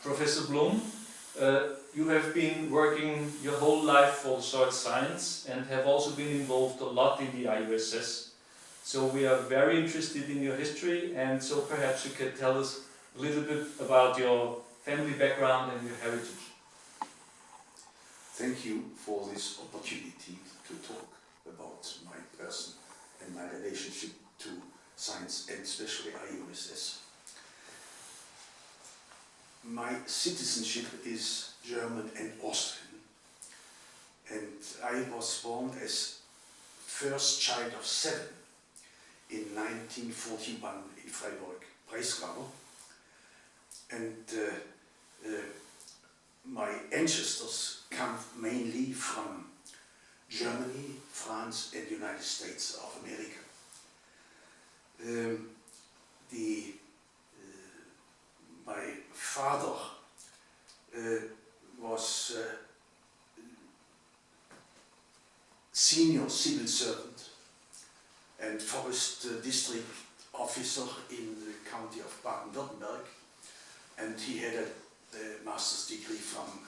Professor Blum, you have been working your whole life for the soil science and have also been involved a lot in the IUSS. So we are very interested in your history, and so perhaps you can tell us a little bit about your family background and your heritage. Thank you for this opportunity to talk about my person and my relationship to science and especially IUSS. My citizenship is German and Austrian, and I was born as first child of 7 in 1941 in Freiburg, Breisgau, and my ancestors come mainly from Germany, France and the United States of America. My father was senior civil servant and forest district officer in the county of Baden-Württemberg, and he had a master's degree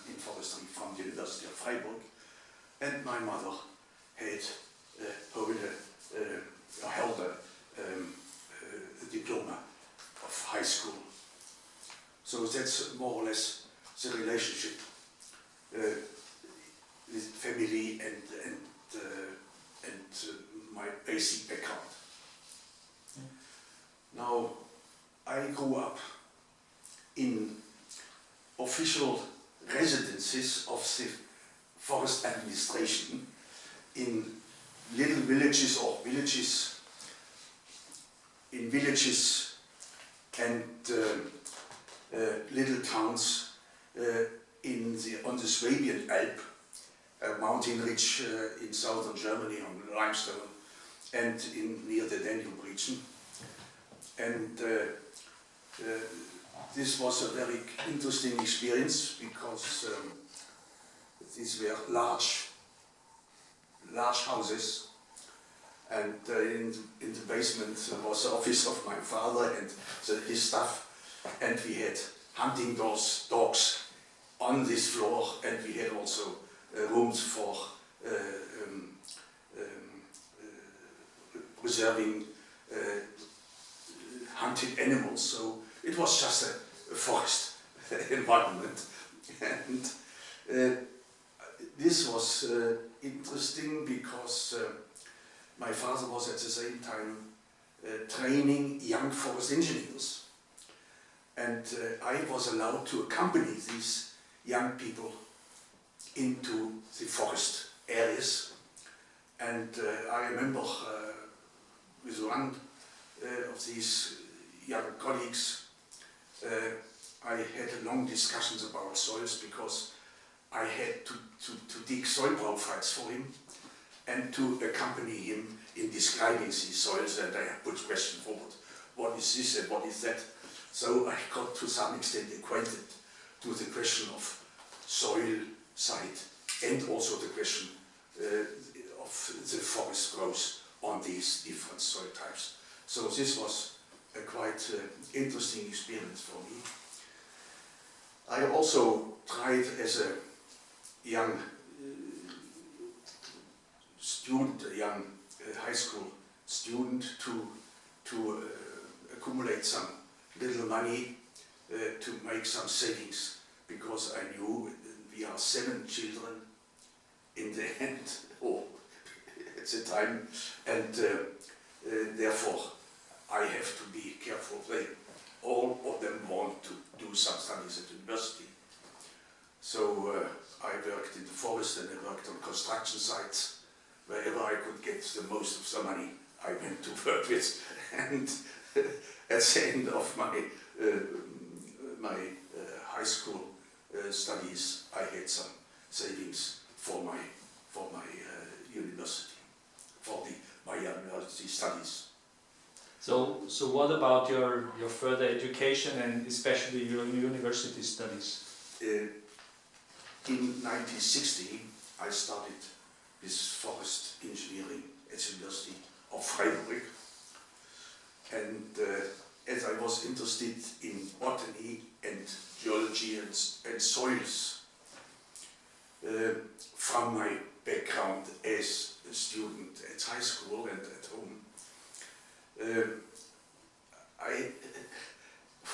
in forestry from the University of Freiburg, and my mother had held a diploma of high school. So that's more or less the relationship with family and my basic background. Now, I grew up in official residences of the forest administration in little villages or villages, in villages and little towns on the Swabian Alp, a mountain ridge in southern Germany on limestone, and near the Danube region. And this was a very interesting experience because these were large houses, and in the basement was the office of my father and his staff, and we had hunting dogs on this floor, and we had also rooms for preserving hunted animals. So it was just a forest environment, and this was interesting because my father was at the same time training young forest engineers, and I was allowed to accompany these young people into the forest areas. And I remember with one of these young colleagues, I had long discussions about soils because I had to dig soil profiles for him and to accompany him in describing these soils, and I put question forward, what is this and what is that? So I got to some extent acquainted to the question of soil site and also the question of the forest growth on these different soil types. So this was a quite interesting experience for me. I also tried as a young student, a young high school student, to accumulate some little money to make some savings, because I knew we are 7 children in the end, or at the time, and therefore I have to be careful. All of them want to do some studies at university. So I worked in the forest and I worked on construction sites. Wherever I could get the most of the money, I went to work with. And at the end of my high school studies, I had some savings for my university, my university studies. So what about your further education and especially your university studies? In 1960, I started with forest engineering at the University of Freiburg, and as I was interested in botany and geology and soils, from my background as a student at high school and at home, I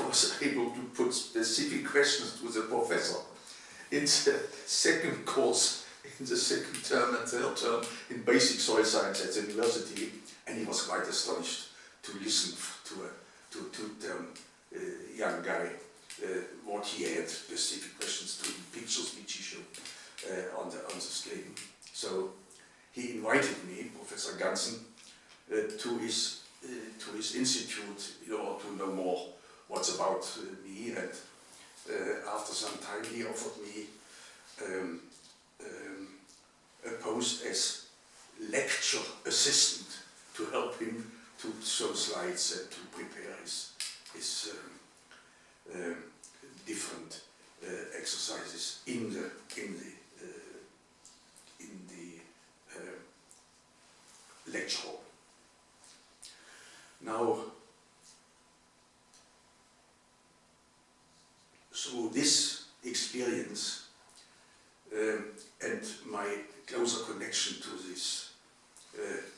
was able to put specific questions to the professor in the second course, in the second term and third term in basic soil science at the university, and he was quite astonished to listen to a two-term young guy what he had specific questions to the pictures which he showed on the screen. So he invited me, Professor Gansen, to his institute in order to know more what's about me, and after some time he offered me a post as lecture assistant to help him to show slides and to prepare his different exercises in the lecture hall. Now, through this experience and my closer connection to this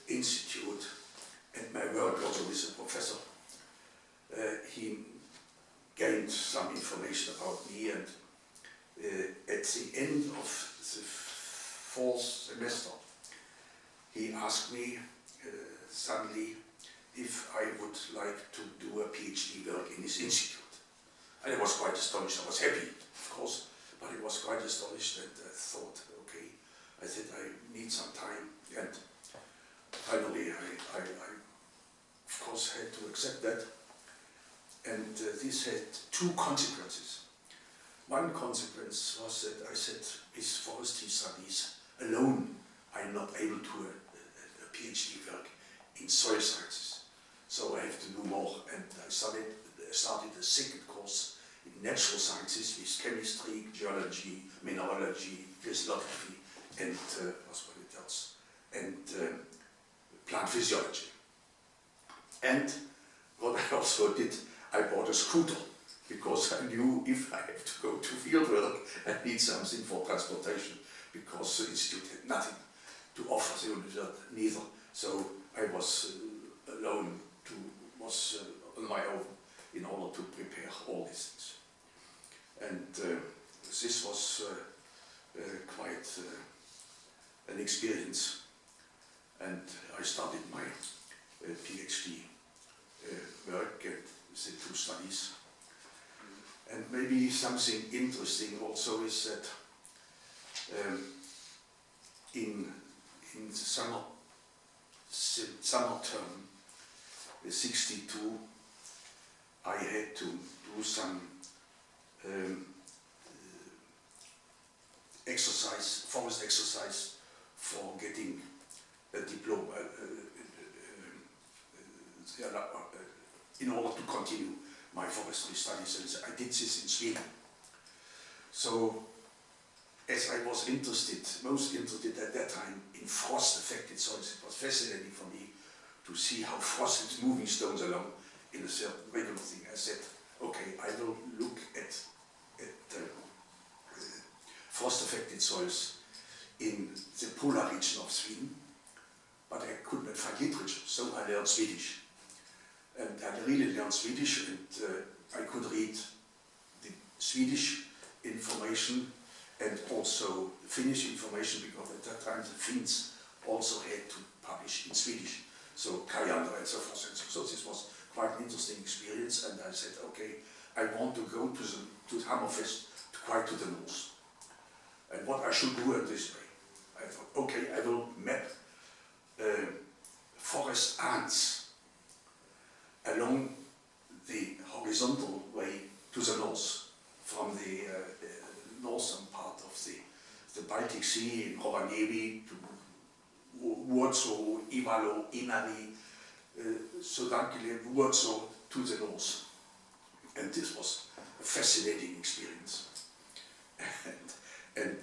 institute and my work also with the professor, he gained some information about me, and at the end of the fourth semester he asked me suddenly if I would like to do a PhD work in his institute. And I was quite astonished. I was happy, of course, but I was quite astonished, and I thought, okay, I said I need some time, and finally I of course had to accept that. And this had two consequences. One consequence was that I said, with forestry studies alone, I'm not able to a PhD work in soil sciences. So I have to do more, and I started a second course in natural sciences with chemistry, geology, mineralogy, crystallography, and plant physiology. And what I also did, I bought a scooter, because I knew if I have to go to field work, I need something for transportation, because the institute had nothing to offer the university, neither. So I was alone, was on my own in order to prepare all these things. And this was quite an experience. And I started my PhD work and the two studies. And maybe something interesting also is that in the summer term, 62, I had to do some exercise, forest exercise, for getting a diploma in order to continue my forestry studies, and I did this in Sweden. So, as I was most interested at that time in frost-affected soils, it was fascinating for me to see how frost is moving stones along in a certain regular thing. I said, okay, I will look at frost-affected soils in the polar region of Sweden, but I could not find literature, so I learned Swedish. And I really learned Swedish, and I could read the Swedish information and also Finnish information, because at that time the Finns also had to publish in Swedish, so Kajander and so forth. And so this was quite an interesting experience, and I said, okay, I want to go to Hammerfest, quite to the north. And what I should do in this way, I thought, okay, I will map forest ants along the horizontal way to the north, from the northern part of the Baltic Sea in Rovaniemi to Warsaw, Ivalo, Inari, Sodankile, Warsaw to the north. And this was a fascinating experience. And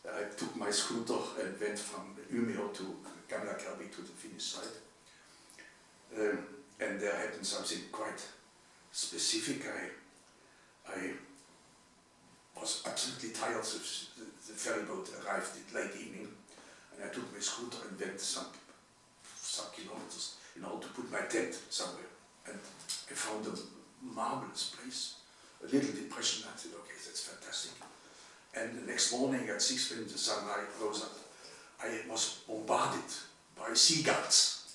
I took my scooter and went from Umeå to Gamla Kärvi to the Finnish side. And there happened something quite specific. I was absolutely tired. The ferry boat arrived at late evening, and I took my scooter and went some kilometers in order to put my tent somewhere. And I found a marvelous place, a little depression. I said, okay, that's fantastic. And the next morning at 6 when the sun rose up, I was bombarded by seagulls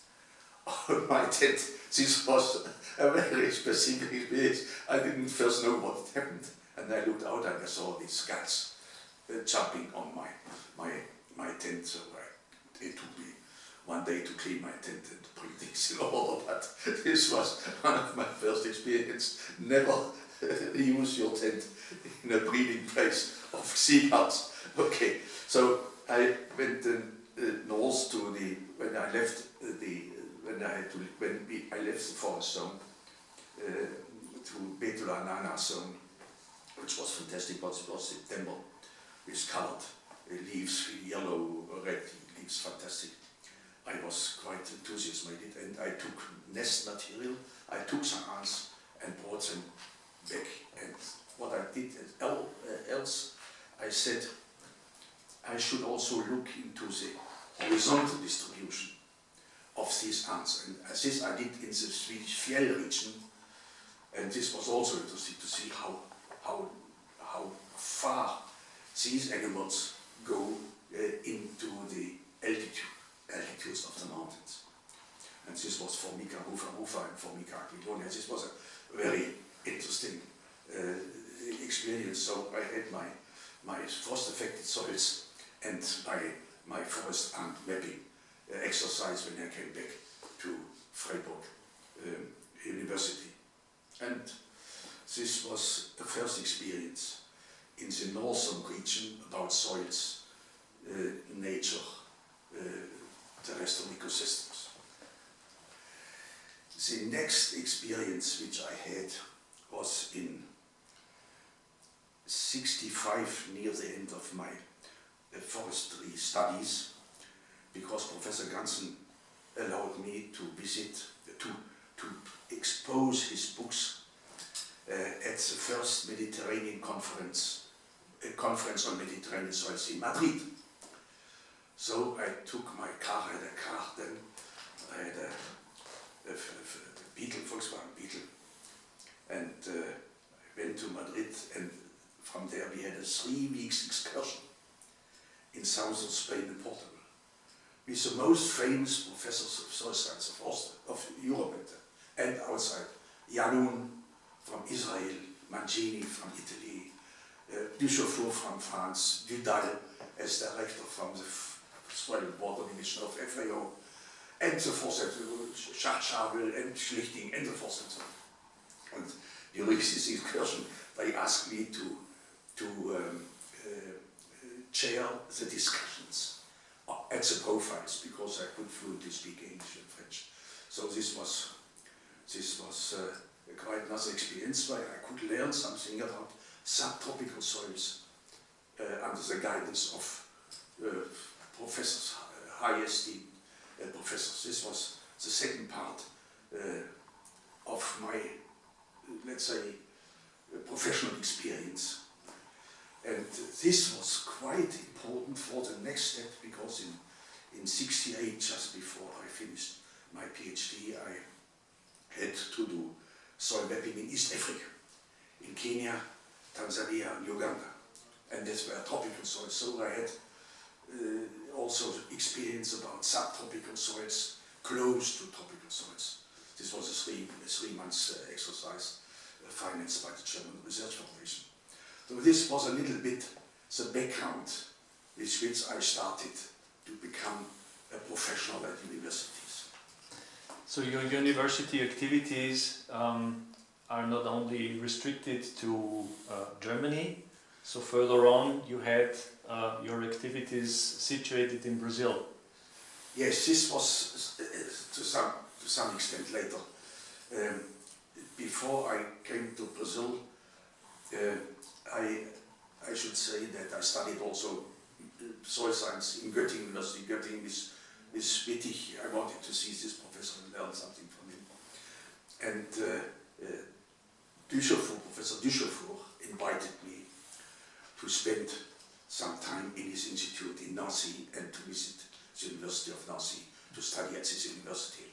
on my tent. This was a very specific experience. I didn't first know what happened, and I looked out and I saw these gulls jumping on my tent. So it took me one day to clean my tent and bring things in order, but this was one of my first experience. Never use your tent in a breeding place of seagulls. Okay, so I went north to when I left the forest zone to Betulanana zone, which was fantastic, but it was September with colored leaves, yellow, red leaves, fantastic. I was quite enthusiastic, and I took nest material, I took some ants and brought them back. And what I did else, I said I should also look into the horizontal distribution of these ants. And this I did in the Swedish Fjell region, and this was also interesting to see how far these animals go into the altitudes of the mountains. And this was Formica rufa and Formica aquilonia. This was a very interesting experience. So I had my frost-affected soils and my forest ant mapping exercise when I came back to Freiburg University. And this was the first experience in the northern region about soils, nature, terrestrial ecosystems. The next experience which I had was in '65, near the end of my forestry studies, because Professor Gansen allowed me to visit, to expose his books at the first Mediterranean conference, a conference on Mediterranean soils in Madrid. So I took my car, I had a car then, I had a Beetle, Volkswagen Beetle, and I went to Madrid, and from there we had a 3 weeks excursion in southern Spain and Portugal with the most famous professors of soil science of Europe and outside. Janoun from Israel, Mangini from Italy, Duchaufour from France, Dudal as director from the Soil and Water Division of FAO, and so forth, Schachabel and Schlichting, and so forth and so on. And during this excursion, they asked me to chair the discussions at the profiles, because I could fluently speak English and French. So this was quite another experience where I could learn something about subtropical soils under the guidance of professors, high esteemed professors. This was the second part of my, let's say, professional experience. And this was quite important for the next step, because in '68, just before I finished my PhD, I had to do soil mapping in East Africa, in Kenya, Tanzania, and Uganda. And that's where tropical soils. So I had also experience about subtropical soils close to tropical soils. This was a three months exercise financed by the German Research Foundation. So this was a little bit the background with which I started to become a professional at universities. So your university activities are not only restricted to Germany, so further on you had your activities situated in Brazil. Yes, this was to some extent later. Before I came to Brazil, I should say that I studied also soil science in Göttingen University. Göttingen is Wittig. I wanted to see this professor and learn something from him. And Professor Duchaufour invited me to spend some time in his institute in Nancy and to visit the University of Nancy to study at this university.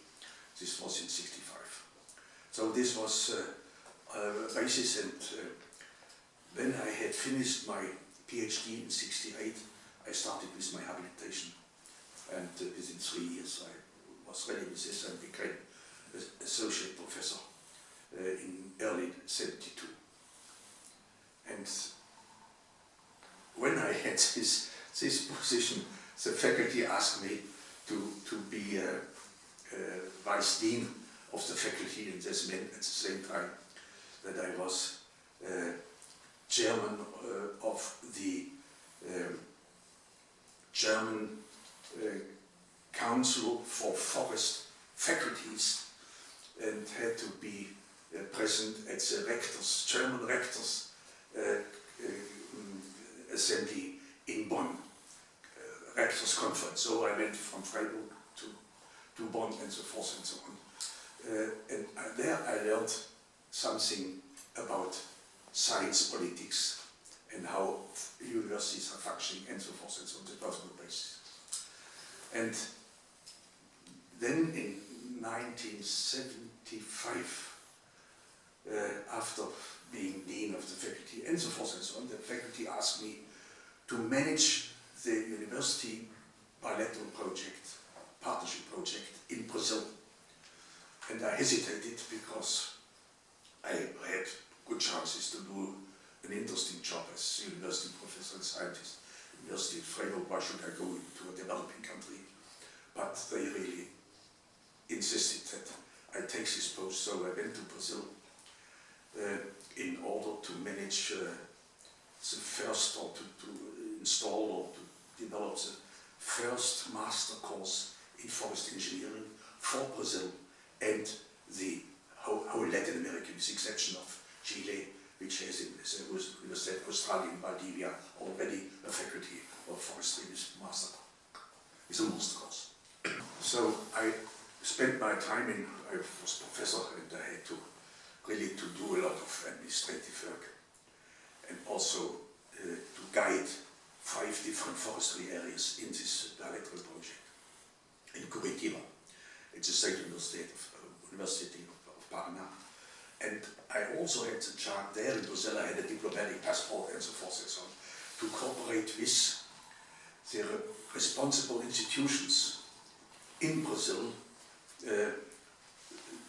This was in '65. So this was a basis, and when I had finished my PhD in '68, I started with my habilitation, and within 3 years I was ready with this and became an associate professor in early '72. And when I had this position, the faculty asked me to be vice dean of the faculty, and this meant at the same time that I was chairman of the German Council for Forest Faculties, and had to be present at the German Rectors Assembly in Bonn, Rectors Conference. So I went from Freiburg to Bonn and so forth and so on. And there I learned something about science politics and how universities are functioning and so forth and so on. That was a good basis. And then in 1975, after being dean of the faculty and so forth and so on, the faculty asked me to manage the university bilateral project, partnership project in Brazil. And I hesitated because I had good chances to do an interesting job as university professor and scientist. University of Freiburg, why should I go into a developing country? But they really insisted that I take this post, so I went to Brazil in order to manage the first, or to install or to develop the first master course in forest engineering for Brazil and the whole Latin America, with the exception of Chile, which has in the University of Australia in Valdivia already a faculty of forestry with a master course. So I spent my time in, I was professor, and I had to really to do a lot of administrative work, and also to guide 5 different forestry areas in this bilateral project in Curitiba. It's a state university of Paraná. And I also had the chance there in Brazil, I had a diplomatic passport and so forth and so on, to cooperate with the responsible institutions in Brazil,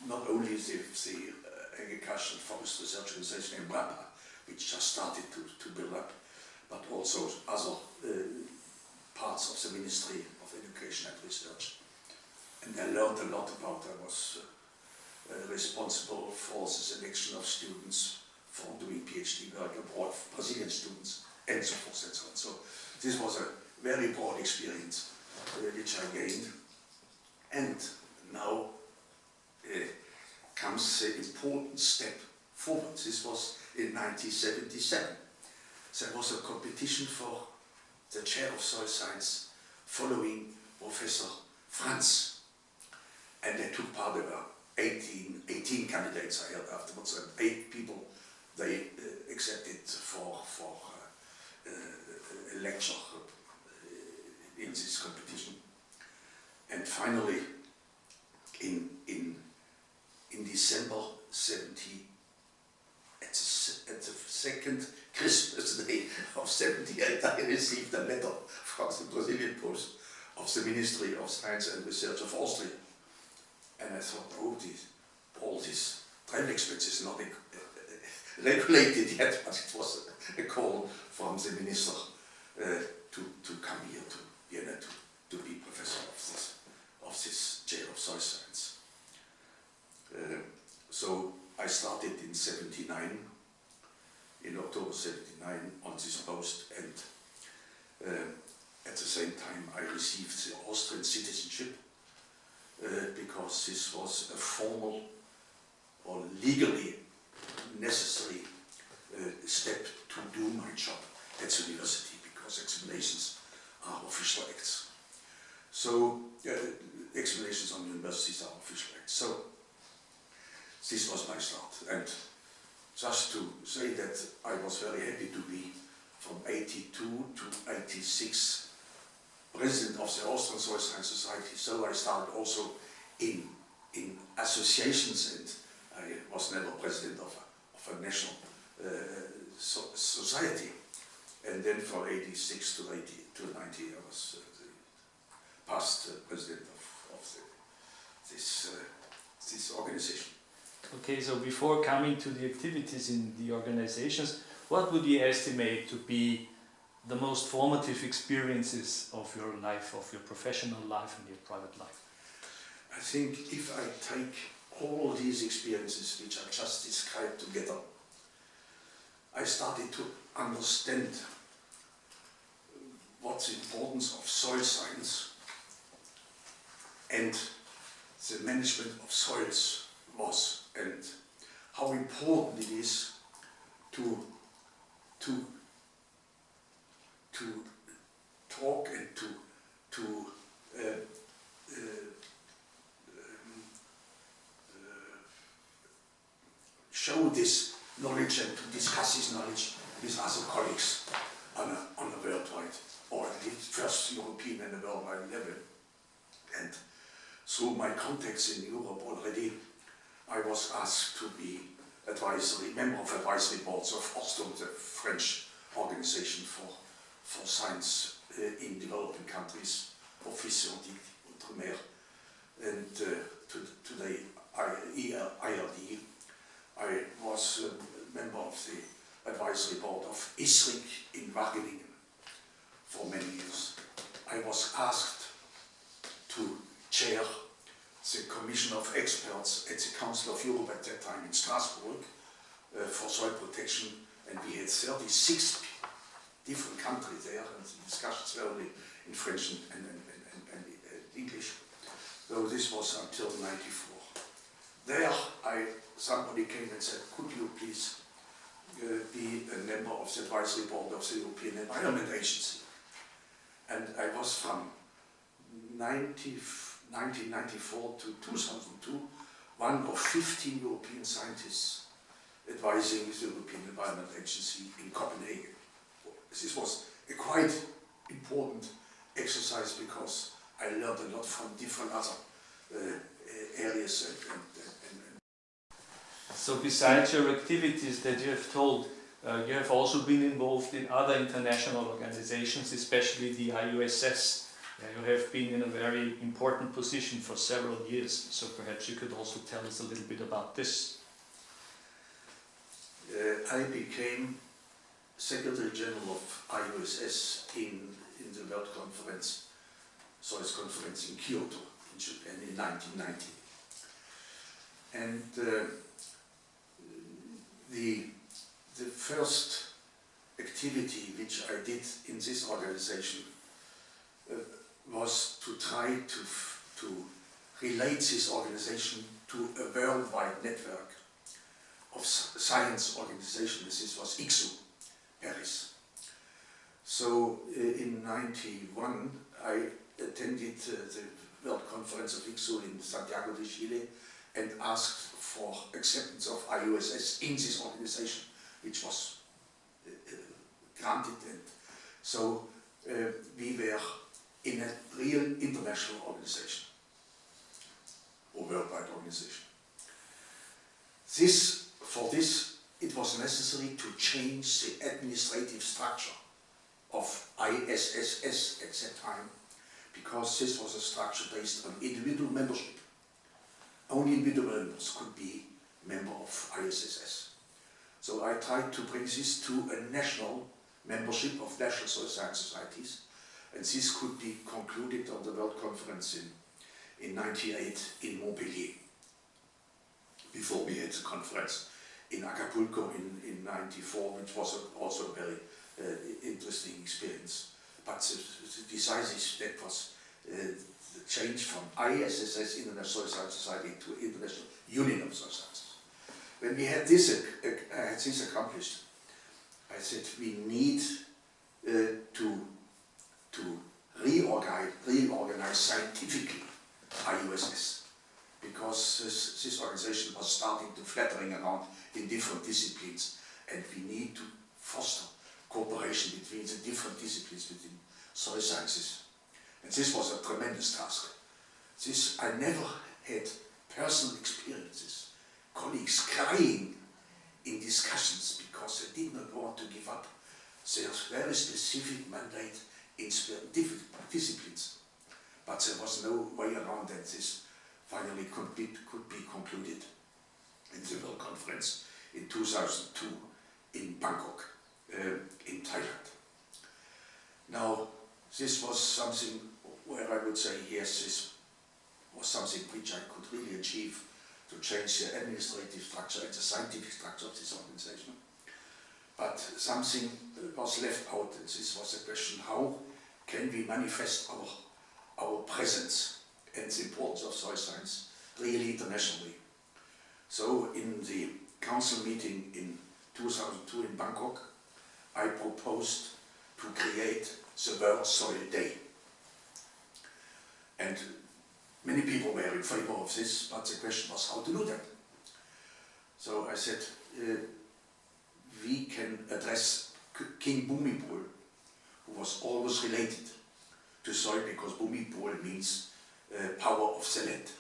not only the Agricultural Forest Research Organization Embrapa, which just started to build up, but also other parts of the Ministry of Education and Research. And I learned a lot about, I was responsible for the selection of students for doing PhD work abroad, Brazilian students, and so forth and so on. So this was a very broad experience which I gained. And now comes the important step forward. This was in 1977. There was a competition for the chair of soil science following Professor Franz. And they took part, there were 18 candidates I had afterwards, and 8 people they accepted for a lecture in this competition. And finally, in December 70, at the second Christmas day of 78, I received a letter from the Brazilian Post of the Ministry of Science and Research of Austria. And I thought, oh, all these travel expenses not regulated yet, but it was a call from the minister to come here to Vienna to be professor of this chair of soil science. So I started in '79, in October '79, on this post, and at the same time I received the Austrian citizenship. Because this was a formal or legally necessary step to do my job at the university, because examinations are official acts. So examinations on universities are official acts. So this was my start, and just to say that I was very happy to be from 82 to 86 president of the Austrian Soil Science Society. So I started also in associations, and I was never president of a national society. And then from 86 to 90 I was the past president of this organization. Okay, so before coming to the activities in the organizations, what would you estimate to be the most formative experiences of your life, of your professional life and your private life? I think if I take all these experiences which I just described together, I started to understand what the importance of soil science and the management of soils was, and how important it is to talk and to show this knowledge and to discuss this knowledge with other colleagues on a worldwide, or at least first European and a worldwide level. And through my contacts in Europe already, I was asked to be member of advisory boards of OSTOM, the French organization for science in developing countries, Office Scientifique Outre-mer, and today IRD. I was a member of the advisory board of ISRIC in Wageningen for many years. I was asked to chair the Commission of Experts at the Council of Europe at that time in Strasbourg for soil protection, and we had 36 different countries there, and the discussions were only in French and English. So this was until '94. There, somebody came and said, "Could you please be a member of the advisory board of the European Environment Agency?" And I was from 1994 to 2002, one of 15 European scientists advising the European Environment Agency in Copenhagen. This was a quite important exercise because I learned a lot from different other areas. So besides your activities that you have told, you have also been involved in other international organizations, especially the IUSS. You have been in a very important position for several years, so perhaps you could also tell us a little bit about this. I became Secretary General of IUSS in the World Conference, Soils Conference in Kyoto in Japan in 1990. And the first activity which I did in this organization was to try to relate this organization to a worldwide network of science organizations. This was ICSU, Paris. So in '91 I attended the World Conference of ICSU in Santiago de Chile and asked for acceptance of IUSS in this organization, which was granted. And so we were in a real international organization, or worldwide organization. For this, it was necessary to change the administrative structure of ISSS at that time, because this was a structure based on individual membership. Only individual members could be member of ISSS. So I tried to bring this to a national membership of national soil science societies, and this could be concluded on the World Conference in '98 in Montpellier, before we had the conference in Acapulco in '94, which was also a very interesting experience. But the decisive step was the change from ISSS, International Soil Science Society, to International Union of Soil Sciences. When we had this accomplished, I said we need to reorganize scientifically IUSS. because this organization was starting to flattering around in different disciplines, and we need to foster cooperation between the different disciplines within soil sciences. And this was a tremendous task. I never had personal experiences, colleagues crying in discussions because they did not want to give up their very specific mandate in different disciplines. But there was no way around that. This finally could be concluded in the World Conference in 2002 in Bangkok, in Thailand. Now, this was something where I would say, yes, this was something which I could really achieve to change the administrative structure and the scientific structure of this organization. But something was left out, and this was the question: how can we manifest our presence and the importance of soil science really internationally? So in the council meeting in 2002 in Bangkok, I proposed to create the World Soil Day. And many people were in favor of this, but the question was how to do that. So I said, we can address King Bhumipol, who was always related to soil, because Bhumipol means power of the land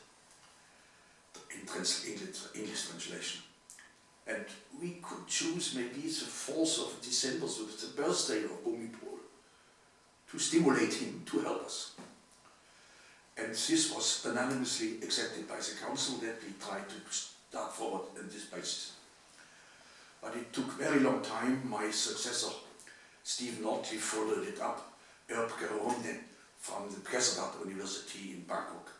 in English translation. And we could choose maybe the 4th of December, so the birthday of Bhumipol, to stimulate him to help us. And this was unanimously accepted by the council, that we tried to start forward on this basis. But it took very long time. My successor, Stephen Ortley, followed it up. Herb Geronde from the President University in Bangkok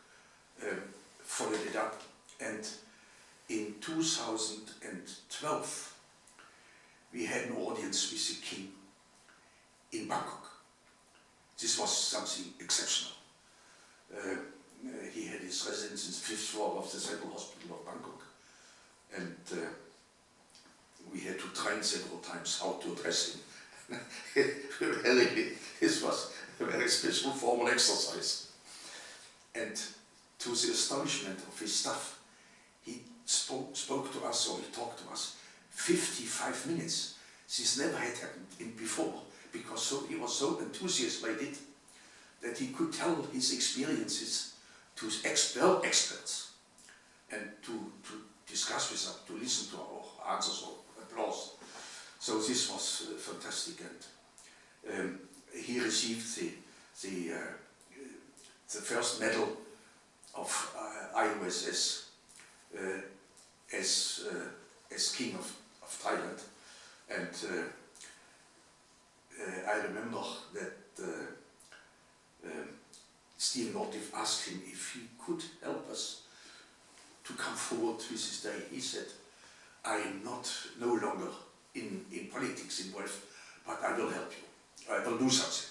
followed it up. And in 2012, we had an audience with the king in Bangkok. This was something exceptional. He had his residence in the 5th floor of the Central Hospital of Bangkok, and we had to train several times how to address him. This was a very special formal exercise. And to the astonishment of his staff, he spoke to us, or he talked to us, 55 minutes. This never had happened before, because he was so enthusiastic that he could tell his experiences to experts, and to discuss with us, to listen to our answers or applause. So this was fantastic, and he received the first medal of IUSS as King of Thailand. And I remember that Stephen Ortley asked him if he could help us to come forward with this day. He said, I'm no longer in politics involved, but I will help you. I will do something.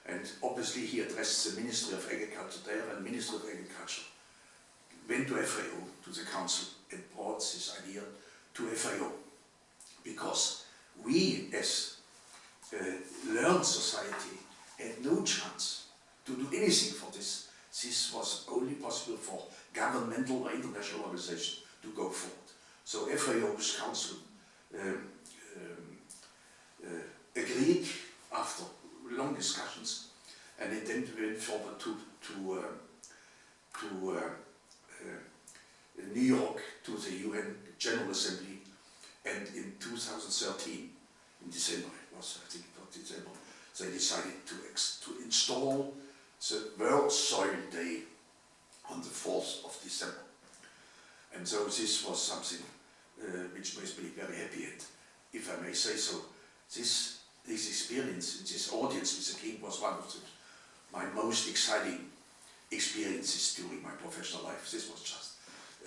And obviously he addressed the Ministry of Agriculture there, and Ministry of Agriculture went to FAO, to the council, and brought this idea to FAO. Because we, as learned society, had no chance to do anything for this. This was only possible for governmental or international organization to go forward. So FAO's council agreed after long discussions, and it then went forward to New York, to the UN General Assembly, and in 2013, in December, it was, I think it was December, they decided to install the World Soil Day on the 4th of December. And so this was something which makes me very happy, and if I may say so, this experience, this audience with the king was one of my most exciting experiences during my professional life. This was just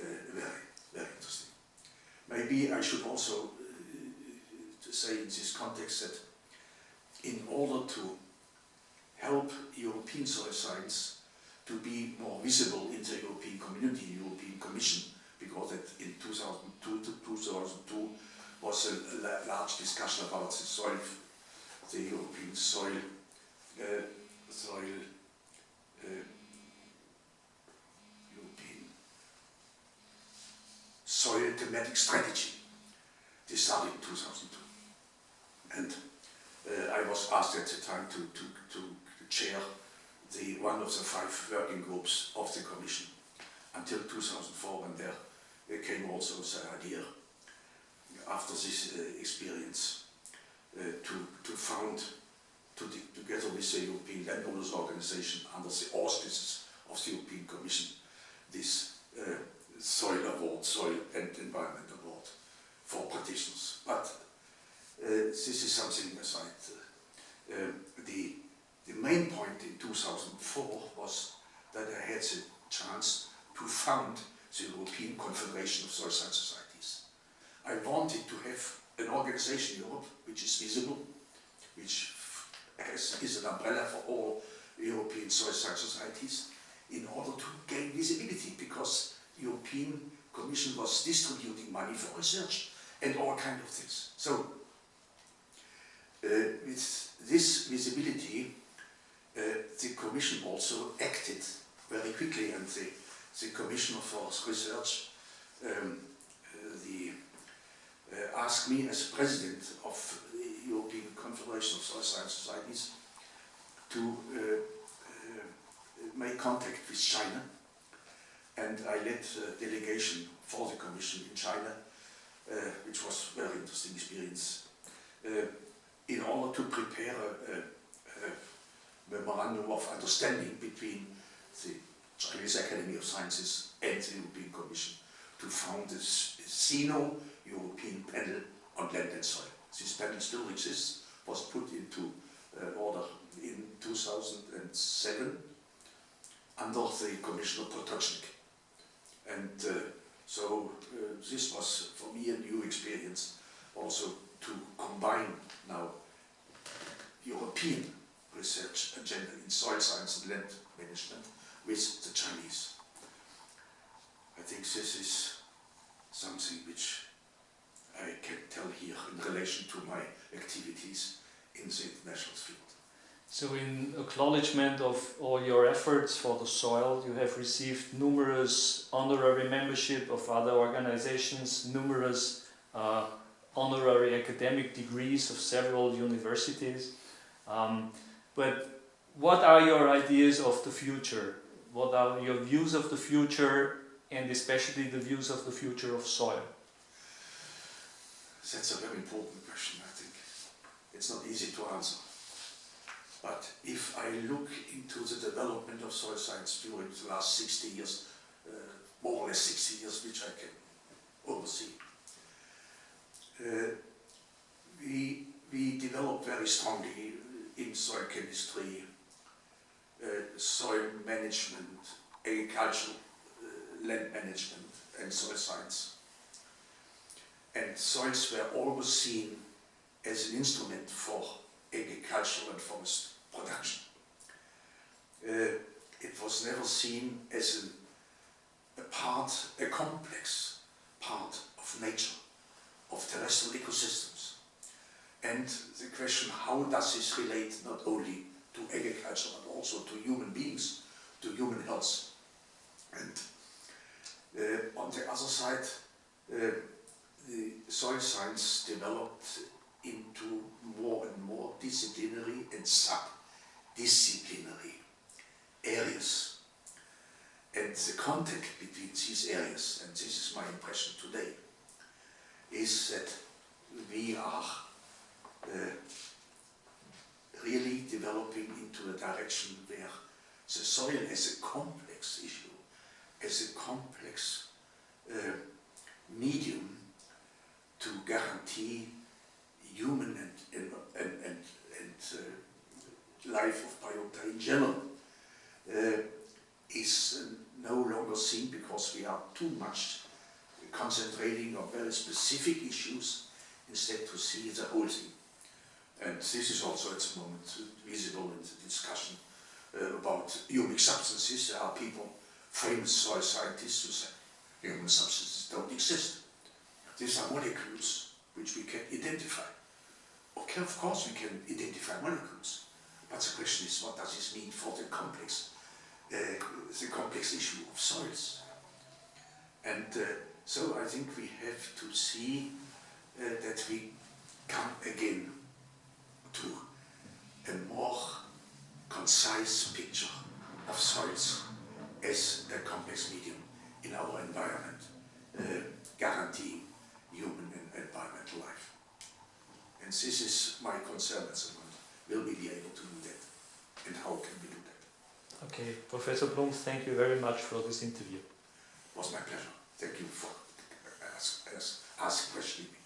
very, very interesting. Maybe I should also say in this context that in order to help European soil science to be more visible in the European community, European Commission, because in 2002 was a large discussion about the European soil, European soil thematic strategy. This started in 2002. And I was asked at the time to chair one of the 5 working groups of the Commission until 2004, when there came also the idea, after this experience, to found, together with the European Landowners Organization, under the auspices of the European Commission, this Soil Award, Soil and Environment Award for practitioners. But this is something aside. The main point in 2004 was that I had the chance to found the European Confederation of Soil Science Societies. I wanted to have an organization in Europe which is visible, which is an umbrella for all European soil science societies, in order to gain visibility, because the European Commission was distributing money for research and all kinds of things. So, with this visibility, the Commission also acted very quickly, and the Commissioner for Research asked me as President of the European Confederation of Soil Science Societies to make contact with China, and I led a delegation for the Commission in China, which was a very interesting experience, in order to prepare a memorandum of understanding between the Chinese Academy of Sciences and the European Commission to found this SINO, European Panel on Land and Soil. This panel still exists, was put into order in 2007 under the Commissioner Potocznik. And so this was for me a new experience, also to combine now European research agenda in soil science and land management with the Chinese. I think this is something which I can tell here in relation to my activities in the international field. So in acknowledgement of all your efforts for the soil, you have received numerous honorary membership of other organizations, numerous honorary academic degrees of several universities. But what are your ideas of the future? What are your views of the future, and especially the views of the future of soil? That's a very important question, I think. It's not easy to answer. But if I look into the development of soil science during the last 60 years, more or less 60 years, which I can oversee, we developed very strongly in soil chemistry, soil management, agricultural land management, and soil science. And soils were always seen as an instrument for agricultural and forest production. It was never seen as a complex part of nature, of terrestrial ecosystems. And the question, how does this relate not only to agriculture but also to human beings, to human health? And on the other side, the soil science developed into more and more disciplinary and sub-disciplinary areas. And the contact between these areas, and this is my impression today, is that we are really developing into a direction where the soil as a complex issue, as a complex medium to guarantee human and life of biota in general, is no longer seen, because we are too much concentrating on very specific issues instead to see the whole thing. And this is also at the moment visible in the discussion about humic substances. There are people, famous soil scientists, who say human substances don't exist. These are molecules which we can identify. Okay, of course we can identify molecules, but the question is, what does this mean for the complex issue of soils? And So I think we have to see that we come again to a more concise picture of soils as a complex medium in our environment, guaranteeing human and environmental life. And this is my concern at the moment. Will we be able to do that? And how can we do that? Okay, Professor Blum, thank you very much for this interview. It was my pleasure. Thank you for asking questioning me.